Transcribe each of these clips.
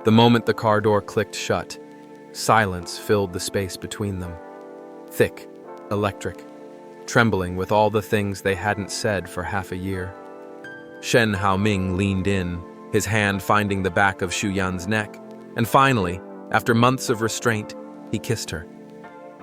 The moment the car door clicked shut, silence filled the space between them. Thick, electric, trembling with all the things they hadn't said for half a year. Shen Haoming leaned in, his hand finding the back of Shu Yan's neck, and finally, after months of restraint, he kissed her.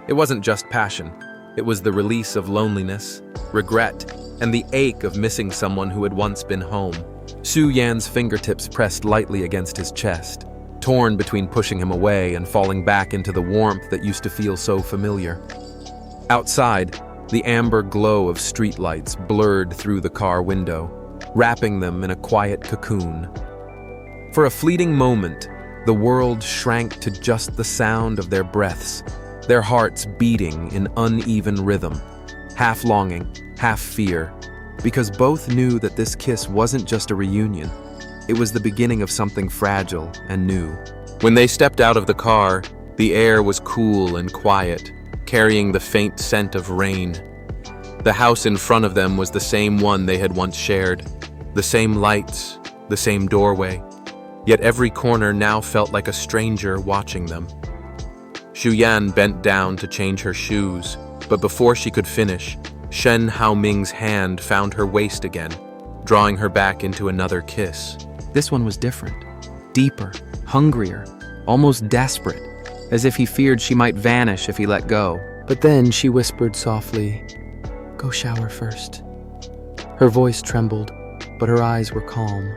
It wasn't just passion, it was the release of loneliness, regret, and the ache of missing someone who had once been home. Shu Yan's fingertips pressed lightly against his chest, torn between pushing him away and falling back into the warmth that used to feel so familiar. Outside, the amber glow of streetlights blurred through the car window, wrapping them in a quiet cocoon. For a fleeting moment, the world shrank to just the sound of their breaths, their hearts beating in uneven rhythm, half longing, half fear, because both knew that this kiss wasn't just a reunion, it was the beginning of something fragile and new. When they stepped out of the car, the air was cool and quiet, carrying the faint scent of rain. The house in front of them was the same one they had once shared, the same lights, the same doorway, yet every corner now felt like a stranger watching them. Shu Yan bent down to change her shoes, but before she could finish, Shen Haoming's hand found her waist again, drawing her back into another kiss. This one was different, deeper, hungrier, almost desperate, as if he feared she might vanish if he let go. But then she whispered softly, "Go shower first." Her voice trembled, but her eyes were calm.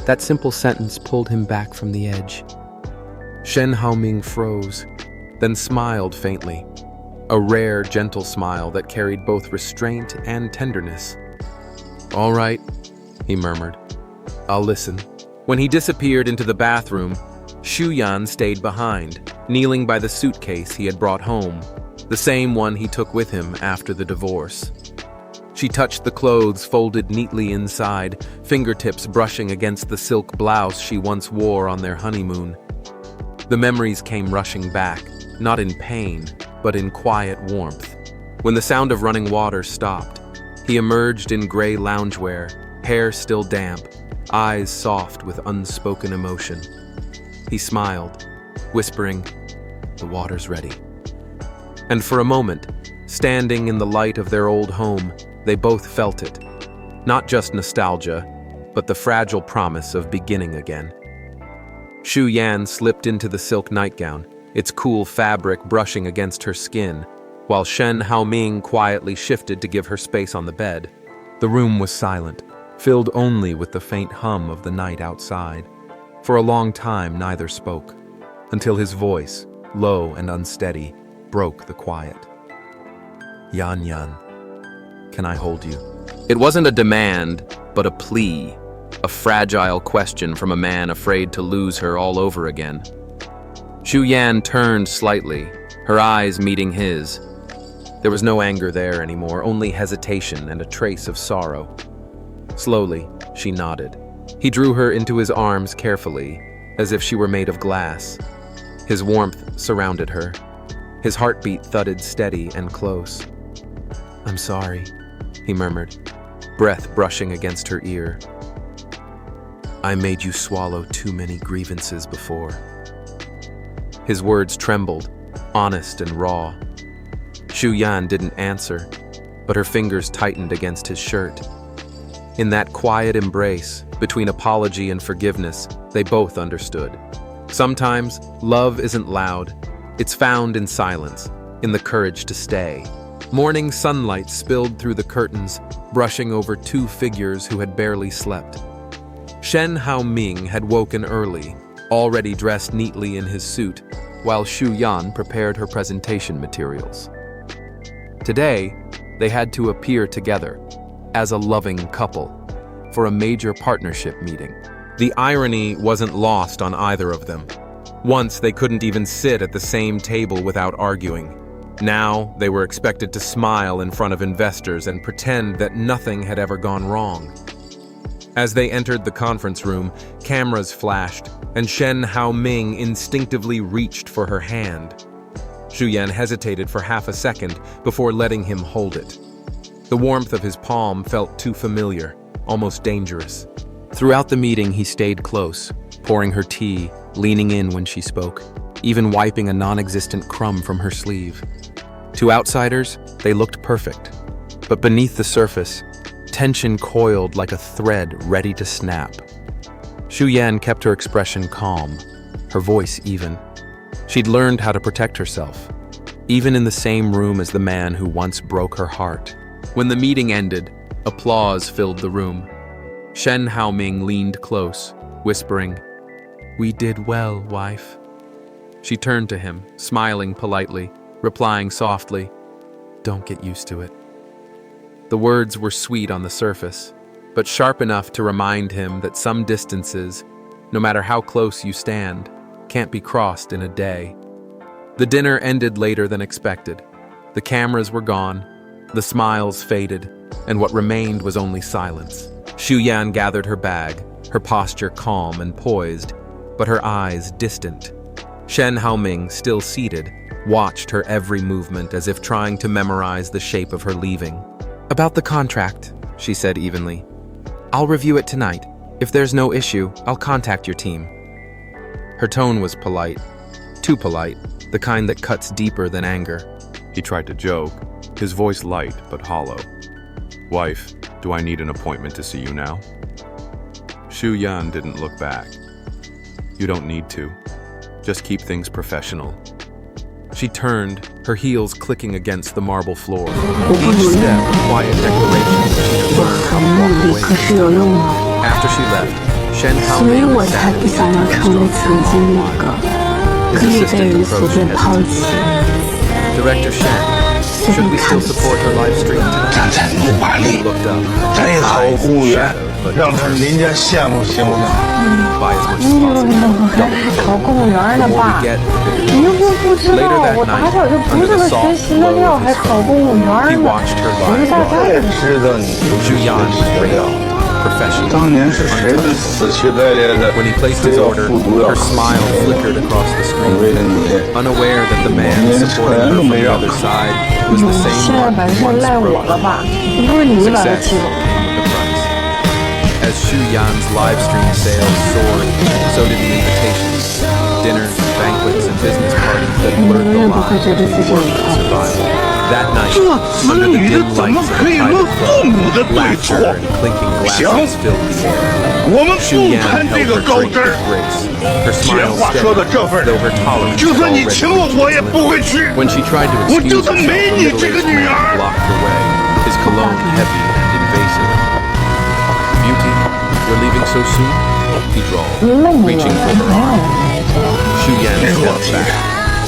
That simple sentence pulled him back from the edge. Shen Haoming froze, then smiled faintly, a rare, gentle smile that carried both restraint and tenderness. "All right," he murmured. "I'll listen." When he disappeared into the bathroom, Shu Yan stayed behind, kneeling by the suitcase he had brought home, the same one he took with him after the divorce. She touched the clothes folded neatly inside, fingertips brushing against the silk blouse she once wore on their honeymoon. The memories came rushing back, not in pain, but in quiet warmth. When the sound of running water stopped, he emerged in gray loungewear, hair still damp, eyes soft with unspoken emotion. He smiled, whispering, "The water's ready." And for a moment, standing in the light of their old home, they both felt it. Not just nostalgia, but the fragile promise of beginning again. Shu Yan slipped into the silk nightgown, its cool fabric brushing against her skin, while Shen Haoming quietly shifted to give her space on the bed. The room was silent, filled only with the faint hum of the night outside. For a long time, neither spoke, until his voice, low and unsteady, broke the quiet. "Yan Yan, can I hold you?" It wasn't a demand, but a plea, a fragile question from a man afraid to lose her all over again. Shu Yan turned slightly, her eyes meeting his. There was no anger there anymore, only hesitation and a trace of sorrow. Slowly, she nodded. He drew her into his arms carefully, as if she were made of glass. His warmth surrounded her. His heartbeat thudded steady and close. "I'm sorry," he murmured, breath brushing against her ear. "I made you swallow too many grievances before." His words trembled, honest and raw. Shu Yan didn't answer, but her fingers tightened against his shirt. In that quiet embrace, between apology and forgiveness, they both understood. Sometimes, love isn't loud. It's found in silence, in the courage to stay. Morning sunlight spilled through the curtains, brushing over two figures who had barely slept. Shen Haoming had woken early, already dressed neatly in his suit, while Shu Yan prepared her presentation materials. Today, they had to appear together, as a loving couple, for a major partnership meeting. The irony wasn't lost on either of them. Once they couldn't even sit at the same table without arguing. Now they were expected to smile in front of investors and pretend that nothing had ever gone wrong. As they entered the conference room, cameras flashed, and Shen Haoming instinctively reached for her hand. Shu Yan hesitated for half a second before letting him hold it. The warmth of his palm felt too familiar, almost dangerous. Throughout the meeting, he stayed close, pouring her tea, leaning in when she spoke, even wiping a non-existent crumb from her sleeve. To outsiders, they looked perfect. But beneath the surface, tension coiled like a thread ready to snap. Xu Yan kept her expression calm, her voice even. She'd learned how to protect herself, even in the same room as the man who once broke her heart. When the meeting ended, applause filled the room. Shen Haoming leaned close, whispering, "We did well, wife." She turned to him, smiling politely, replying softly, "Don't get used to it." The words were sweet on the surface, but sharp enough to remind him that some distances, no matter how close you stand, can't be crossed in a day. The dinner ended later than expected. The cameras were gone, the smiles faded, and what remained was only silence. Xu Yan gathered her bag, her posture calm and poised, but her eyes distant. Shen Haoming, still seated, watched her every movement as if trying to memorize the shape of her leaving. "About the contract," she said evenly. "I'll review it tonight. If there's no issue, I'll contact your team." Her tone was polite. Too polite, the kind that cuts deeper than anger. He tried to joke, his voice light but hollow. "Wife, do I need an appointment to see you now?" Xu Yan didn't look back. "You don't need to. Just keep things professional." She turned, her heels clicking against the marble floor. Each step a quiet declaration that she had learned how to walk away from. After she left, Shen Haoming sat in the his assistant approached hesitantly. "Director Shen, should we still support her live stream tonight?" He looked up, shadowed, but 让他邻家羡慕羡慕呢。 by as much as possible. 考公务员呢，爸？你又不知道，我打小就不是个学习的料，还考公务员呢。不是大家也知道你不是学习的料。当年是谁们死乞白赖的 When he placed his order, her smile flickered across the screen, 为了你， unaware that the man supporting her from the other side was the 现 same 在 one 把 who 事 once 赖我 broke 了 her 吧？ heart. 不是你把他 Success 气走。 came with a price. As Xu Yan's live stream sales soared, so did the invitations, dinners, banquets, and business parties that blurred the lines between work and survival. That night, under the dim lights of a private club, laughter and clinking glasses filled the air. 我们 Xu 不 Yan 攀 held 这个 her 高 drink 枝儿。 with grace, her 这 smile 话说到 steady, 这份儿 though her tolerance 就 had 算你 already 请我，我也不会去。 When she tried to 我 excuse 就算 herself, 没 the 你这个 middle-aged 女 man 儿。 blocked her way, his cologne heavy and invasive. "Beauty, you're leaving so soon?" he drawled, reaching for her arm. Xu Yan stepped back,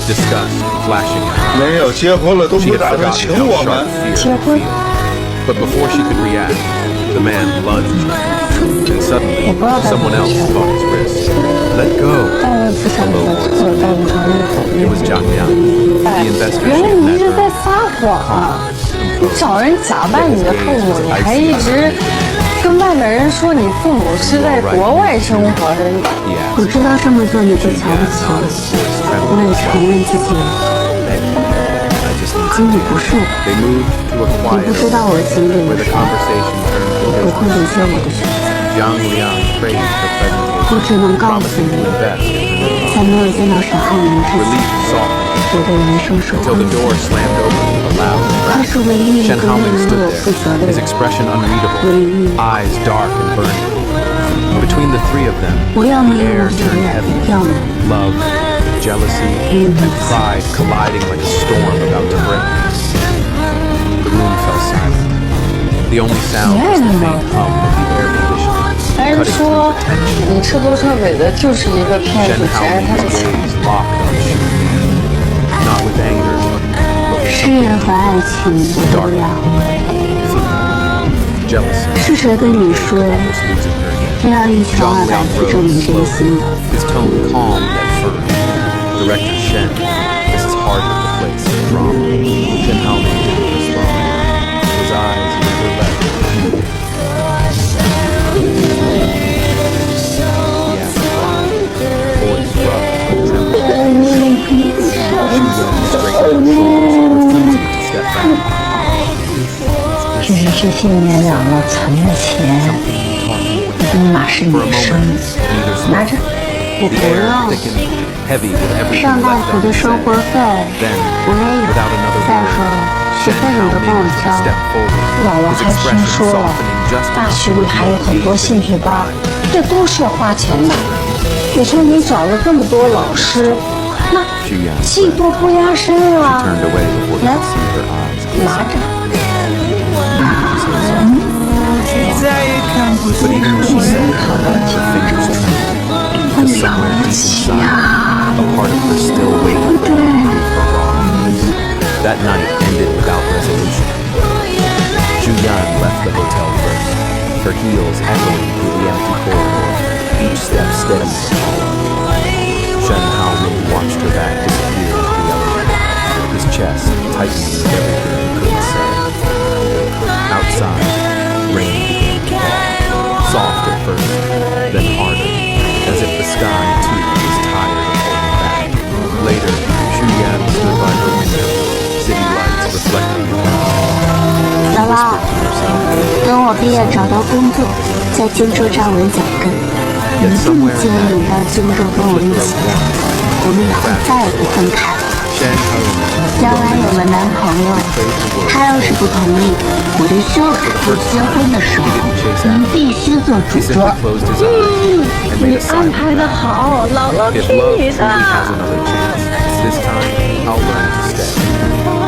disgust flashing at her. 没有结婚了都 She 不 had 打算 forgotten 请 how 我 sharp 们。 fear could feel. But before she could react, the man lunged, and suddenly, someone else caught his wrist. "Let go!" A low voice. It was Zhao, the investor 原 she 来 had 你 met 一直在 earlier. 撒谎啊！你找人假扮你的父母，你还一直跟外面人说你父母是在国外生活的。 He 我 asked. 知道这么做你会瞧不起我，我也承认自己， I just need 可你不是我， They moved to a 你 quiet 不知道我经历 where 了 the 什么， conversation turned 不 to 会 business. 理解我的事情。 Zhang Liang praised her 我 presentation, 只能告诉 promising 你 to，invest in her new 在 home. 没有见到沈浩明之前， Relief softened 我的人生是 until 灰 the 色 door 的。 slammed open with a loud 他 crack. 是唯一一 Shen 个愿 Haoming 意 stood 为我负责 there, 的 his 人， expression 唯 unreadable, 一。 eyes dark and burning. Between the three of them, 我要么 the 因为 air 我责 turned 任， heavy. 要么 Love, jealousy, and pride colliding like a storm about to break. The room fell silent. The only sound was the faint hum of the air conditioning, 但是 cutting 说 through the tension. 你彻头彻尾的就是一个骗 Shen 子，只爱 Haoming 他的钱。 gaze locked on Xu Yan, not with anger, but with 事业和爱情我都要。 fear, jealousy. 是谁跟你说 Almost losing her again. 非要一穷 Zhang 二白 Liang 去证 rose 明真 slowly, 心的？ his tone calm yet firm. Director Shen, this is hardly the place for drama. Shen Haoming didn't respond. His eyes never left. He asked quietly, voice rough but trembling. Xu Yan straightened her shoulders, refusing to step back. 这是这些年两个存的钱， Something he taught me. 密码是 For a 你生 moment, 的， neither 拿 spoke. 着。我不 The air 用， thickened, heavy with everything 上大 left 学的 unsaid. 生活费 Then, 我也有。 without another 再说 word, 了，学 Shen 费你都帮我 Haoming 交了。 stepped forward, 姥姥 his 还听 expression 说了， softening just 大 enough 学 to 里还有 reveal 很多 ease 兴 in 趣 her 班， eyes. 这都是要花钱的。你说你找了这么多老师，那 Xu Yan 技多不压身 She 啊！ turned away before he 来 could see her eyes. 拿着。 But even as she said it, her fingers trembled, because somewhere deep inside, a part of her still waited to prove her wrong. That night ended without resolution. Zhu Yan left the hotel first, her heels echoing through the empty corridor, each step steady but hollow. Shen Haoming watched her back disappear into the elevator, his chest tightening with everything he couldn't say. Outside, rain began to fall, soft at first, then harder, as if the sky too was tired of holding back. Later, Xu Yan stood by her window, city lights reflecting in her eyes. She 姥姥 whispered to herself, 等我毕业找到工作，在荆州站稳脚跟，一 yet 定 somewhere 接 in 你 that 到荆州跟我一起，我们以后再也不分开了。 Shen Haoming 将来有了男朋友，他要是不同意，我就休止不结婚的时候，您必须做 he 主 simply 角。 closed his eyes and made 你 a 安 silent 排的 vow. 好，姥姥 If 听 love 你 truly has 的。 another chance, this time I'll learn to stay.